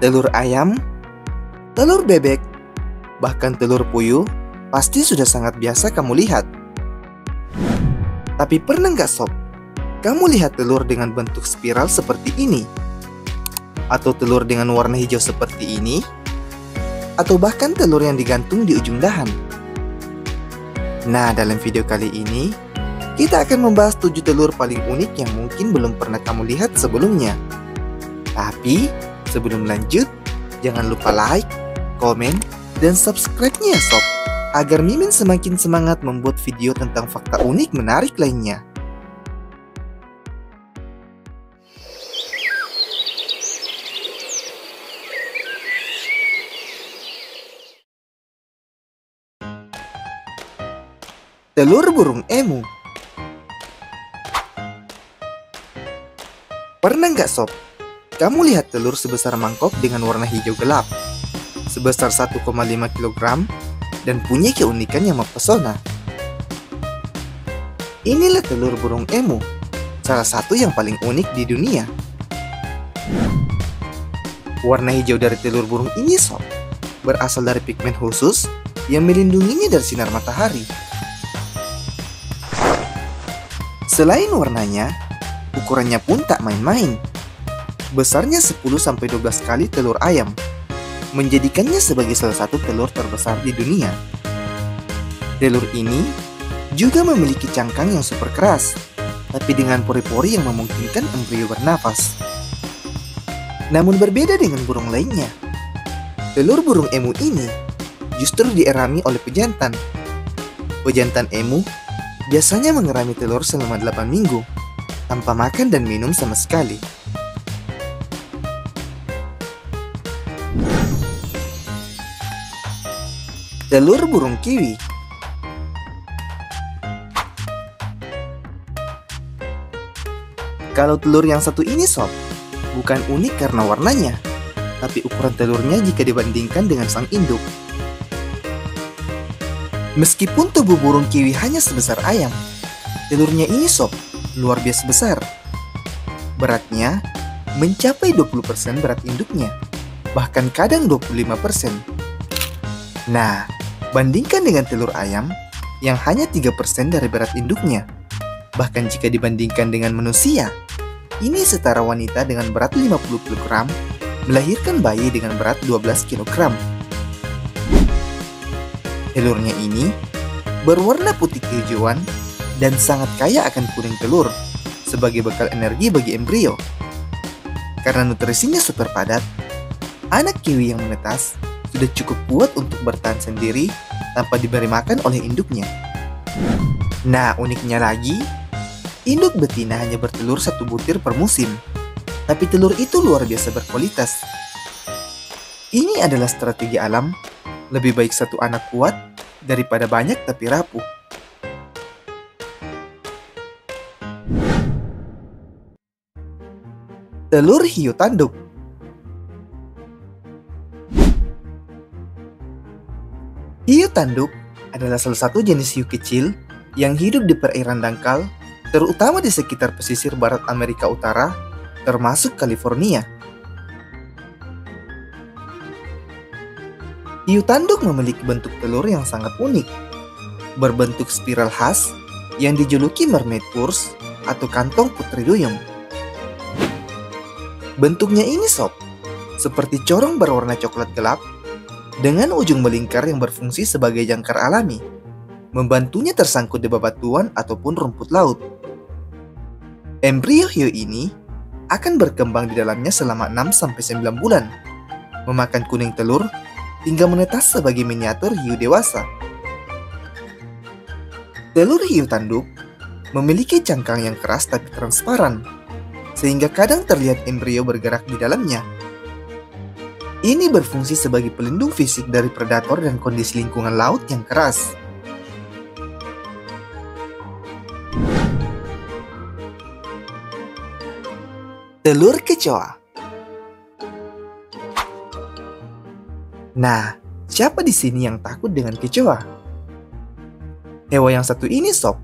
telur ayam, telur bebek, bahkan telur puyuh pasti sudah sangat biasa kamu lihat. Tapi pernah nggak sob, kamu lihat telur dengan bentuk spiral seperti ini? Atau telur dengan warna hijau seperti ini? Atau bahkan telur yang digantung di ujung dahan? Nah, dalam video kali ini, kita akan membahas 7 telur paling unik yang mungkin belum pernah kamu lihat sebelumnya. Tapi, sebelum lanjut, jangan lupa like, komen, dan subscribe-nya ya sob, agar Mimin semakin semangat membuat video tentang fakta unik menarik lainnya. Telur burung emu. Pernah nggak sob, kamu lihat telur sebesar mangkok dengan warna hijau gelap, sebesar 1,5 kg, dan punya keunikan yang mempesona? Inilah telur burung emu, salah satu yang paling unik di dunia. Warna hijau dari telur burung ini sob, berasal dari pigmen khusus yang melindunginya dari sinar matahari. Selain warnanya, ukurannya pun tak main-main. Besarnya 10-12 kali telur ayam, menjadikannya sebagai salah satu telur terbesar di dunia. Telur ini juga memiliki cangkang yang super keras, tapi dengan pori-pori yang memungkinkan embrio bernafas. Namun berbeda dengan burung lainnya, telur burung emu ini justru dierami oleh pejantan. Pejantan emu biasanya mengerami telur selama 8 minggu, tanpa makan dan minum sama sekali. Telur burung kiwi. Kalau telur yang satu ini sob, bukan unik karena warnanya, tapi ukuran telurnya jika dibandingkan dengan sang induk. Meskipun tubuh burung kiwi hanya sebesar ayam, telurnya ini sob, luar biasa besar. Beratnya mencapai 20% berat induknya, bahkan kadang 25%. Nah, bandingkan dengan telur ayam yang hanya 3% dari berat induknya. Bahkan jika dibandingkan dengan manusia, ini setara wanita dengan berat 50 kg melahirkan bayi dengan berat 12 kg. Telurnya ini berwarna putih kehijauan dan sangat kaya akan kuning telur sebagai bekal energi bagi embrio. Karena nutrisinya super padat, anak kiwi yang menetas sudah cukup kuat untuk bertahan sendiri tanpa diberi makan oleh induknya. Nah, uniknya lagi, induk betina hanya bertelur 1 butir per musim, tapi telur itu luar biasa berkualitas. Ini adalah strategi alam. Lebih baik satu anak kuat daripada banyak tapi rapuh. Telur hiu tanduk. Hiu tanduk adalah salah satu jenis hiu kecil yang hidup di perairan dangkal, terutama di sekitar pesisir barat Amerika Utara, termasuk California. Hiu tanduk memiliki bentuk telur yang sangat unik, berbentuk spiral khas yang dijuluki mermaid purse atau kantong putri duyung. Bentuknya ini sob, seperti corong berwarna coklat gelap dengan ujung melingkar yang berfungsi sebagai jangkar alami, membantunya tersangkut di bebatuan ataupun rumput laut. Embrio hiu ini akan berkembang di dalamnya selama 6-9 bulan, memakan kuning telur hingga menetas sebagai miniatur hiu dewasa. Telur hiu tanduk memiliki cangkang yang keras tapi transparan, sehingga kadang terlihat embrio bergerak di dalamnya. Ini berfungsi sebagai pelindung fisik dari predator dan kondisi lingkungan laut yang keras. Telur kecoa. Nah, siapa di sini yang takut dengan kecoa? Hewan yang satu ini sob,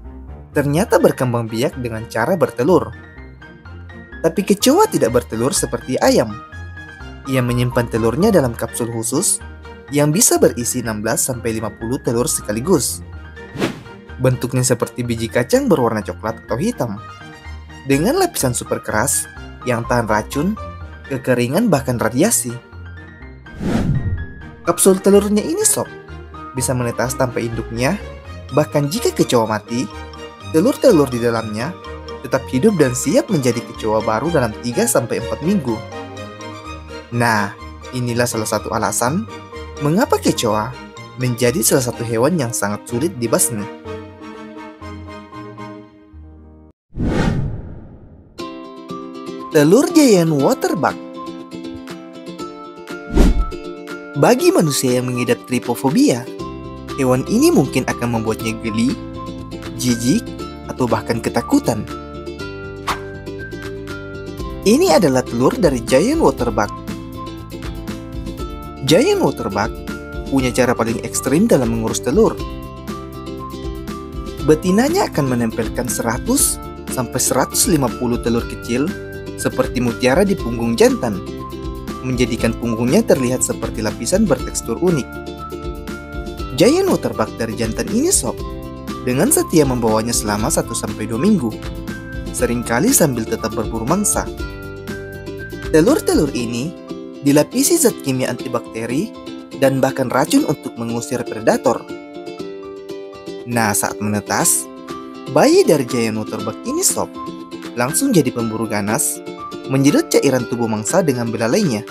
ternyata berkembang biak dengan cara bertelur. Tapi kecoa tidak bertelur seperti ayam. Ia menyimpan telurnya dalam kapsul khusus yang bisa berisi 16-50 telur sekaligus. Bentuknya seperti biji kacang berwarna coklat atau hitam, dengan lapisan super keras yang tahan racun, kekeringan, bahkan radiasi. Kapsul telurnya ini sob, bisa menetas tanpa induknya, bahkan jika kecoa mati, telur-telur di dalamnya tetap hidup dan siap menjadi kecoa baru dalam 3-4 minggu. Nah, inilah salah satu alasan mengapa kecoa menjadi salah satu hewan yang sangat sulit dibasmi. Telur giant waterbug. Bagi manusia yang mengidap tripofobia, hewan ini mungkin akan membuatnya geli, jijik, atau bahkan ketakutan. Ini adalah telur dari giant waterbug. Giant waterbug punya cara paling ekstrim dalam mengurus telur. Betinanya akan menempelkan 100-150 telur kecil seperti mutiara di punggung jantan, menjadikan punggungnya terlihat seperti lapisan bertekstur unik. Giant waterbug dari jantan ini sob, dengan setia membawanya selama 1-2 minggu, seringkali sambil tetap berburu mangsa. Telur-telur ini dilapisi zat kimia antibakteri dan bahkan racun untuk mengusir predator. Nah, saat menetas, bayi dari giant waterbug ini sob langsung jadi pemburu ganas, menjedot cairan tubuh mangsa dengan belalainya.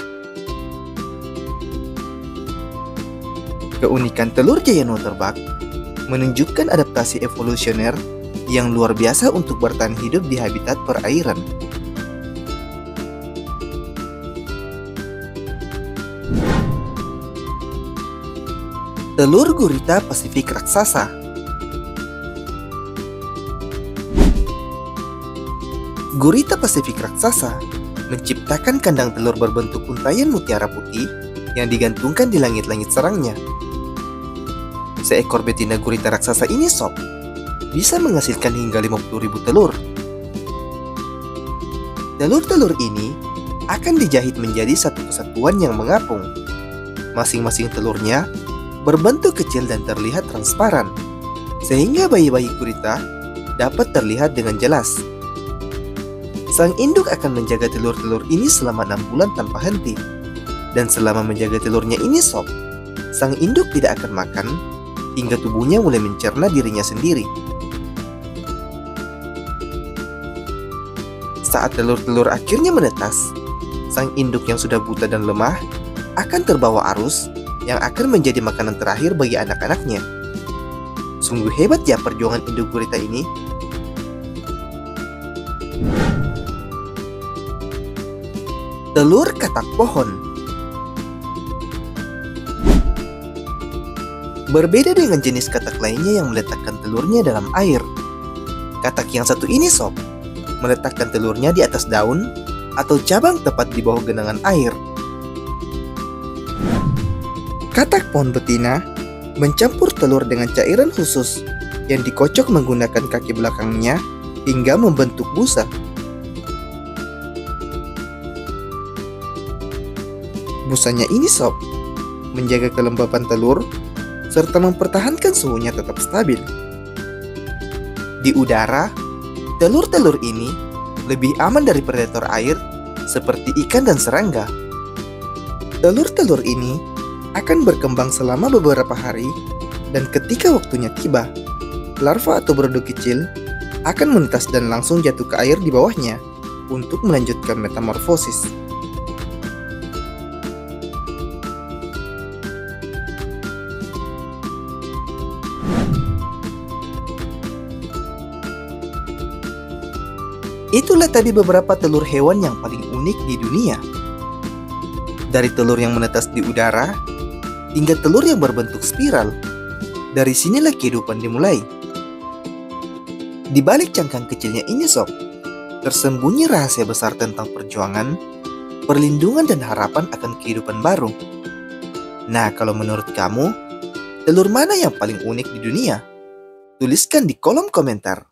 Keunikan telur giant waterbug menunjukkan adaptasi evolusioner yang luar biasa untuk bertahan hidup di habitat perairan. Telur gurita Pasifik raksasa. Gurita Pasifik raksasa menciptakan kandang telur berbentuk untayan mutiara putih yang digantungkan di langit-langit sarangnya. Seekor betina gurita raksasa ini sob bisa menghasilkan hingga 50.000 telur. Telur-telur ini akan dijahit menjadi satu kesatuan yang mengapung. Masing-masing telurnya berbentuk kecil dan terlihat transparan, sehingga bayi-bayi gurita dapat terlihat dengan jelas. Sang induk akan menjaga telur-telur ini selama 6 bulan tanpa henti. Dan selama menjaga telurnya ini sob, sang induk tidak akan makan hingga tubuhnya mulai mencerna dirinya sendiri. Saat telur-telur akhirnya menetas, sang induk yang sudah buta dan lemah akan terbawa arus yang akan menjadi makanan terakhir bagi anak-anaknya. Sungguh hebat ya perjuangan induk gurita ini. Telur katak pohon. Berbeda dengan jenis katak lainnya yang meletakkan telurnya dalam air, katak yang satu ini sob meletakkan telurnya di atas daun atau cabang tepat di bawah genangan air. Katak pohon betina mencampur telur dengan cairan khusus yang dikocok menggunakan kaki belakangnya hingga membentuk busa. Busanya ini sob menjaga kelembapan telur serta mempertahankan suhunya tetap stabil. Di udara, telur-telur ini lebih aman dari predator air seperti ikan dan serangga. Telur-telur ini akan berkembang selama beberapa hari dan ketika waktunya tiba, larva atau berodok kecil akan menetas dan langsung jatuh ke air di bawahnya untuk melanjutkan metamorfosis. Itulah tadi beberapa telur hewan yang paling unik di dunia. Dari telur yang menetas di udara, hingga telur yang berbentuk spiral. Dari sinilah kehidupan dimulai. Di balik cangkang kecilnya ini sob, tersembunyi rahasia besar tentang perjuangan, perlindungan dan harapan akan kehidupan baru. Nah, kalau menurut kamu, telur mana yang paling unik di dunia? Tuliskan di kolom komentar.